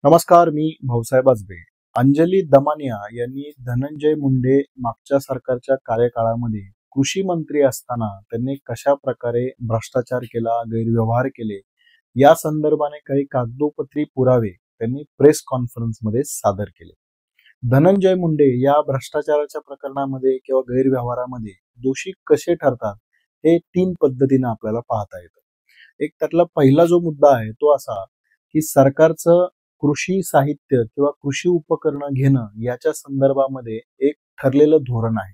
नमस्कार, मी भाऊसाहेब आजबे. अंजली दमानिया यांनी धनंजय मुंडे मागच्या सरकारच्या कार्यकाळामध्ये कृषी मंत्री असताना त्यांनी कशा प्रकारे भ्रष्टाचार केला, गैरव्यवहार केले, या संदर्भाने काही कागदोपत्री पुरावे त्यांनी प्रेस कॉन्फरन्समध्ये सादर केले. धनंजय मुंडे या भ्रष्टाचाराच्या प्रकरणामध्ये किंवा गैरव्यवहारामध्ये दोषी कसे ठरतात हे 3 पद्धतीने आपल्याला पाहता येतं. एक त्यातला पहिला जो मुद्दा आहे तो असा की सरकारचं कृषी साहित्य किंवा कृषी उपकरणं घेणं याच्या संदर्भामध्ये एक ठरलेलं धोरण आहे.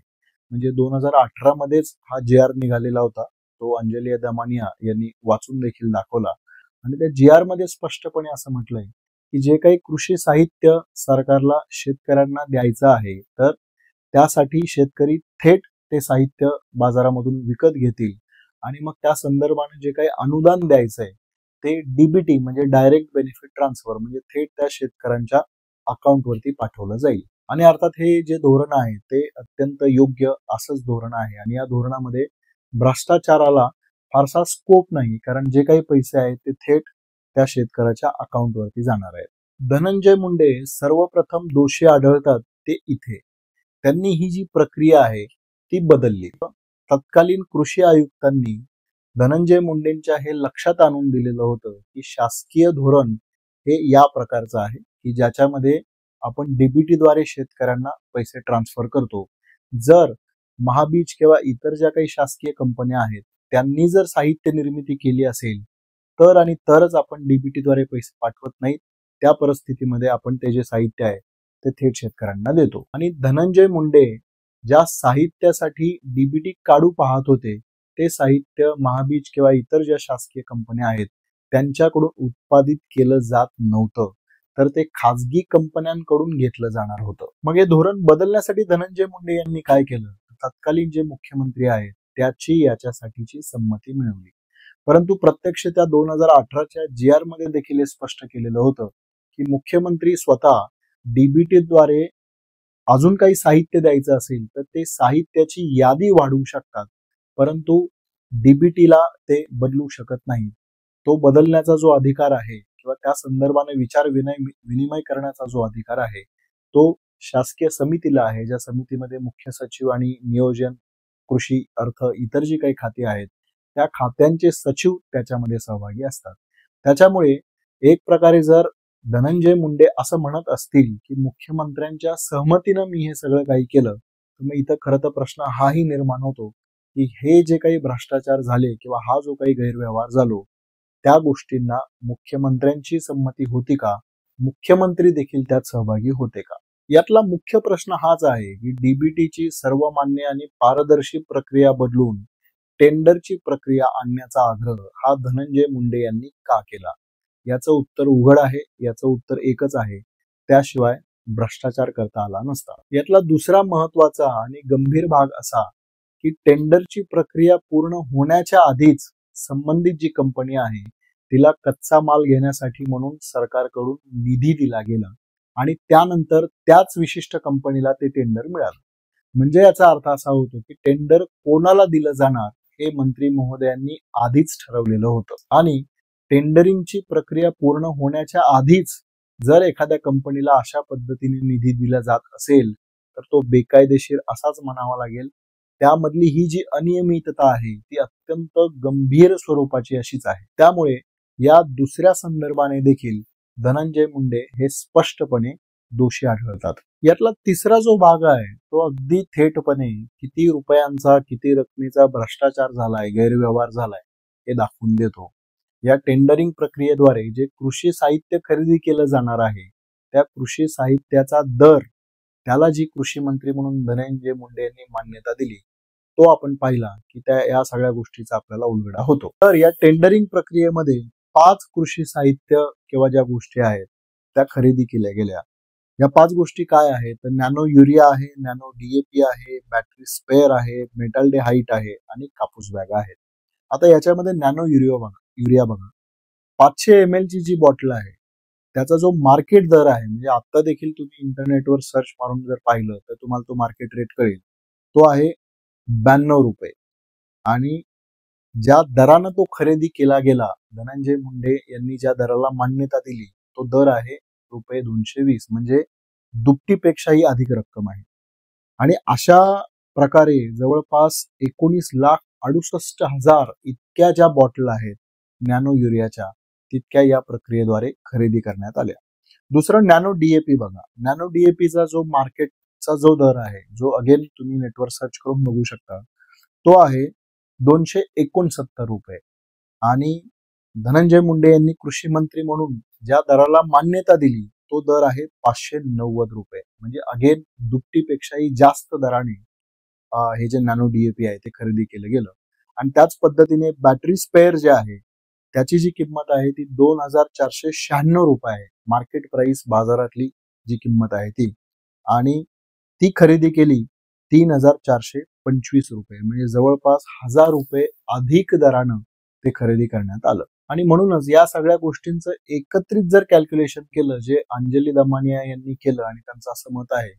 म्हणजे 2018 मध्येच हा जी.आर. निघालेला होता. तो अंजली दमानिया यांनी वाचून देखील दाखवला आणि त्या जी.आर. मध्ये स्पष्टपणे असं म्हटलंय की जे काही कृषी साहित्य सरकारला शेतकऱ्यांना द्यायचं आहे तर त्यासाठी शेतकरी थेट ते साहित्य बाजारामधून विकत घेतील आणि मग त्या संदर्भाने जे काही अनुदान द्यायचंय ते डीबीटी म्हणजे डायरेक्ट बेनिफिट ट्रान्सफर म्हणजे थेट त्या शेतकऱ्यांच्या अकाउंटवरती पाठवलं जाईल. आणि अर्थात हे जे धोरण आहे ते अत्यंत योग्य असंच धोरण आहे आणि या धोरणामध्ये भ्रष्टाचाराला फारसा स्कोप नाही, कारण जे काही पैसे आहेत ते थेट त्या शेतकऱ्याच्या अकाउंटवरती जाणार आहेत. धनंजय मुंडे सर्वप्रथम दोषी आढळतात ते इथे. त्यांनी ही जी प्रक्रिया आहे ती बदलली. तत्कालीन कृषी आयुक्तांनी धनंजय मुंडेंच्या हे लक्षात आणून दिलेलं होतं की शासकीय धोरण हे या प्रकारचं आहे की ज्याच्यामध्ये आपण डीबीटीद्वारे शेतकऱ्यांना पैसे ट्रान्सफर करतो. जर महाबीज किंवा इतर ज्या काही शासकीय कंपन्या आहेत त्यांनी जर साहित्य निर्मिती केली असेल तर आणि तरच आपण डीबीटीद्वारे पैसे पाठवत नाहीत. त्या परिस्थितीमध्ये आपण ते जे साहित्य आहे ते थेट शेतकऱ्यांना देतो. आणि धनंजय मुंडे ज्या साहित्यासाठी डीबीटी काढू पाहत होते ते साहित्य महाबीज किंवा इतर ज्या शासकीय कंपन्या आहेत त्यांच्याकडून उत्पादित केलं जात नव्हतं, तर ते खाजगी कंपन्यांकडून घेतलं जाणार होतं. मग हे धोरण बदलण्यासाठी धनंजय मुंडे यांनी काय केलं? तत्कालीन जे मुख्यमंत्री आहेत त्याची याच्यासाठीची संमती मिळवली. परंतु प्रत्यक्ष त्या 2018च्या जी.आर. मध्ये देखील हे स्पष्ट केलेलं होतं की मुख्यमंत्री स्वतः डीबीटीद्वारे अजून काही साहित्य द्यायचं असेल तर ते साहित्याची यादी वाढवू शकतात, परंतु डीबीटीला ते बदलू शकत नाही. तो बदलण्याचा जो अधिकार आहे किंवा त्या संदर्भाने विचार विनिमय करण्याचा जो अधिकार आहे तो शासकीय समितीला आहे, ज्या समितीमध्ये मुख्य सचिव आणि नियोजन, कृषी, अर्थ इतर जी काही खाती आहेत त्या खात्यांचे सचिव त्याच्यामध्ये सहभागी असतात. त्याच्यामुळे एक प्रकारे जर धनंजय मुंडे असं म्हणत असतील की मुख्यमंत्र्यांच्या सहमतीनं मी हे सगळं काही केलं, तर मग इथं खरं तर प्रश्न हाही निर्माण होतो की हे जे काही भ्रष्टाचार झाले किंवा हा जो काही गैरव्यवहार झालो त्या गोष्टींना मुख्यमंत्र्यांची संमती होती का? मुख्यमंत्री देखील त्यात सहभागी होते का? यातला मुख्य प्रश्न हाच आहे की डीबीटीची सर्वमान्य आणि पारदर्शी प्रक्रिया बदलून टेंडरची प्रक्रिया आणण्याचा आग्रह हा धनंजय मुंडे यांनी का केला? याचं उत्तर उघड आहे. याचं उत्तर एकच आहे, त्याशिवाय भ्रष्टाचार करता आला नसता. यातला दुसरा महत्वाचा आणि गंभीर भाग असा की टेंडरची प्रक्रिया पूर्ण होण्याच्या आधीच संबंधित जी कंपनी आहे तिला कच्चा माल घेण्यासाठी म्हणून सरकारकडून निधी दिला गेला आणि त्यानंतर त्याच विशिष्ट कंपनीला ते टेंडर मिळालं. म्हणजे याचा अर्थ असा होतो की टेंडर कोणाला दिलं जाणार हे मंत्री महोदयांनी आधीच ठरवलेलं होतं आणि टेंडरिंगची प्रक्रिया पूर्ण होण्याच्या आधीच जर एखाद्या कंपनीला अशा पद्धतीने निधी दिला जात असेल तर तो बेकायदेशीर असाच म्हणावा लागेल. त्यामधली ही जी अनियमितता आहे ती अत्यंत गंभीर स्वरूपाची अशीच आहे. त्यामुळे या दुसऱ्या संदर्भाने देखील धनंजय मुंडे हे स्पष्टपणे दोषी आढळतात. यातला तिसरा जो भाग आहे तो अगदी थेटपणे किती रुपयांचा, किती रकमेचा भ्रष्टाचार झालाय, गैरव्यवहार झालाय हे दाखवून देतो. या टेंडरिंग प्रक्रियेद्वारे जे कृषी साहित्य खरेदी केलं जाणार आहे त्या कृषी साहित्याचा दर त्याला जी कृषी मंत्री म्हणून धनंजय मुंडे यांनी मान्यता दिली तो आपण पाहिला की त्या या सगळ्या गोष्टीचा आपल्याला उलगडा होतो. तर या टेंडरिंग प्रक्रियेमध्ये 5 कृषी साहित्य किंवा ज्या गोष्टी आहेत त्या खरेदी केल्या गेल्या. या 5 गोष्टी काय आहेत तर नॅनो युरिया आहे, नॅनो डीएपी आहे, बॅटरी स्पेअर आहे, मेटल हाईट आहे आणि कापूस बॅग आहेत. आता याच्यामध्ये नॅनो युरिया बघा 500 ml ची जी बॉटल आहे त्याचा जो मार्केट दर आहे, म्हणजे आता देखील तुम्ही इंटरनेटवर सर्च मारून जर पाहिलं तर तुम्हाला तो मार्केट रेट कळेल, तो आहे 92 रुपये. आणि ज्या दरानं तो खरेदी केला गेला, धनंजय मुंडे यांनी ज्या दराला मान्यता दिली तो दर आहे रुपये 220 म्हणजे दुपटीपेक्षाही अधिक रक्कम आहे. आणि अशा प्रकारे जवळपास 19,68,000 इतक्या ज्या बॉटल आहेत नॅनो युरियाच्या, तितक्या या प्रक्रियेद्वारे खरेदी करण्यात आल्या. दुसरं नॅनो डीएपी बघा. नॅनो डीएपीचा जो मार्केटचा जो दर आहे, जो अगेन तुम्ही नेटवर सर्च करून बघू शकता, तो आहे 269 रुपये. आणि धनंजय मुंडे यांनी कृषी मंत्री म्हणून ज्या दराला मान्यता दिली तो दर आहे 590 रुपये. म्हणजे अगेन दुपटीपेक्षाही जास्त दराने हे जे नॅनो डीएपी आहे ते खरेदी केलं गेलं. आणि त्याच पद्धतीने बॅटरी स्पेअर जे आहे त्याची जी किंमत आहे ती 2,496 रुपये आहे. मार्केट प्राइस बाजारातली जी किंमत आहे ती. आणि ती खरेदी केली 3,425 रुपये. म्हणजे जवळपास 1,000 रुपये अधिक दरानं ते खरेदी करण्यात आलं. आणि म्हणूनच या सगळ्या गोष्टींचं एकत्रित जर कॅल्क्युलेशन केलं, जे अंजली दमानिया यांनी केलं, आणि त्यांचं असं मत आहे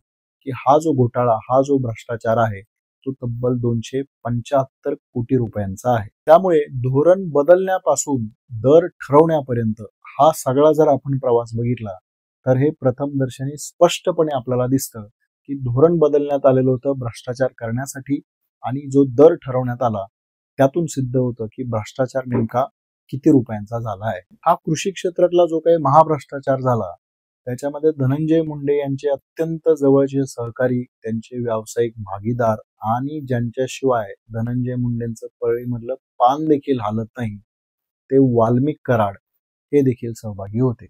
की हा जो घोटाळा, हा जो भ्रष्टाचार आहे तो तब्बल 275 कोटी रुपयांचा आहे. त्यामुळे धोरण बदलण्यापासून दर ठरवण्यापर्यंत हा सगळा जर आपण प्रवास बघितला तर हे प्रथमदर्शनी स्पष्टपणे आपल्याला दिसतं की धोरण बदलण्यात आलेलं होतं भ्रष्टाचार करण्यासाठी, आणि जो दर ठरवण्यात आला त्यातून सिद्ध होतं की भ्रष्टाचार नेमका किती रुपयांचा झाला आहे. हा कृषी क्षेत्रातला जो काही महाभ्रष्टाचार झाला त्याच्यामध्ये धनंजय मुंडे यांचे अत्यंत जवळचे सहकारी, त्यांचे व्यावसायिक भागीदार, आणि ज्यांच्याशिवाय धनंजय मुंडेंचं पळीमधलं पान देखील हालत नाही ते वाल्मिक कराड हे देखील सहभागी होते.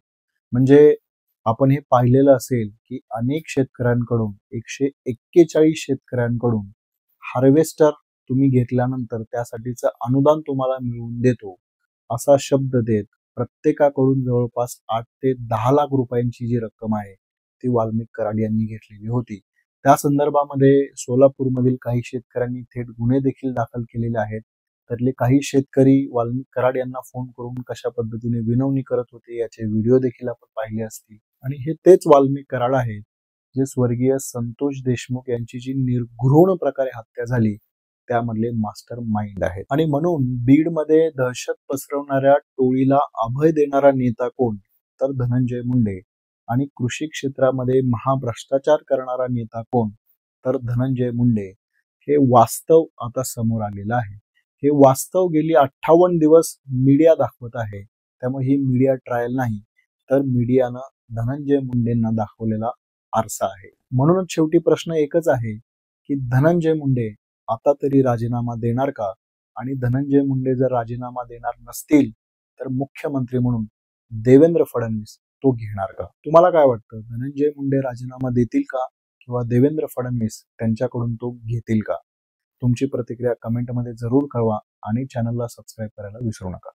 म्हणजे आपण हे पाहिलेलं असेल की अनेक शेतकऱ्यांकडून 141 शेतकऱ्यांकडून हार्वेस्टर तुम्ही घेतल्यानंतर त्यासाठीचं अनुदान तुम्हाला मिळवून देतो असा शब्द देत प्रत्येकाकडून जवळपास 8 ते 10 लाख रुपयांची जी रक्कम आहे ती वाल्मिक कराड यांनी घेतलेली होती. त्या संदर्भामध्ये सोलापूरमधील काही शेतकऱ्यांनी थेट गुन्हे देखील दाखल केलेले आहेत. त्यातले काही शेतकरी वाल्मिक कराड यांना फोन करून कशा पद्धतीने विनवणी करत होते याचे व्हिडिओ देखील आपण पाहिले असतील. आणि हे तेच वाल्मिक कराड आहेत जे स्वर्गीय संतोष देशमुख यांची जी निर्घृण प्रकारे हत्या झाली त्यामधले मास्टर माइंड आहेत. आणि म्हणून बीडमध्ये दहशत पसरवणाऱ्या टोळीला अभय देणारा नेता कोण, तर धनंजय मुंडे. आणि कृषी क्षेत्रामध्ये महाभ्रष्टाचार करणारा नेता कोण, तर धनंजय मुंडे. हे वास्तव आता समोर आलेलं आहे. हे वास्तव गेली 58 दिवस मीडिया दाखवत आहे. त्यामुळे ही मीडिया ट्रायल नाही, तर मीडियानं धनंजय मुंडेंना दाखवलेला आरसा आहे. म्हणूनच शेवटी प्रश्न एकच आहे की धनंजय मुंडे आता तरी राजीनामा देणार का? आणि धनंजय मुंडे जर राजीनामा देणार नसतील तर मुख्यमंत्री म्हणून देवेंद्र फडणवीस तो घेणार का? तुम्हाला काय वाटतं? धनंजय मुंडे राजीनामा देतील का, किंवा देवेंद्र फडणवीस त्यांच्याकडून तो घेतील का? तुमची प्रतिक्रिया कमेंटमध्ये जरूर कळवा आणि चॅनलला सबस्क्राईब करायला विसरू नका.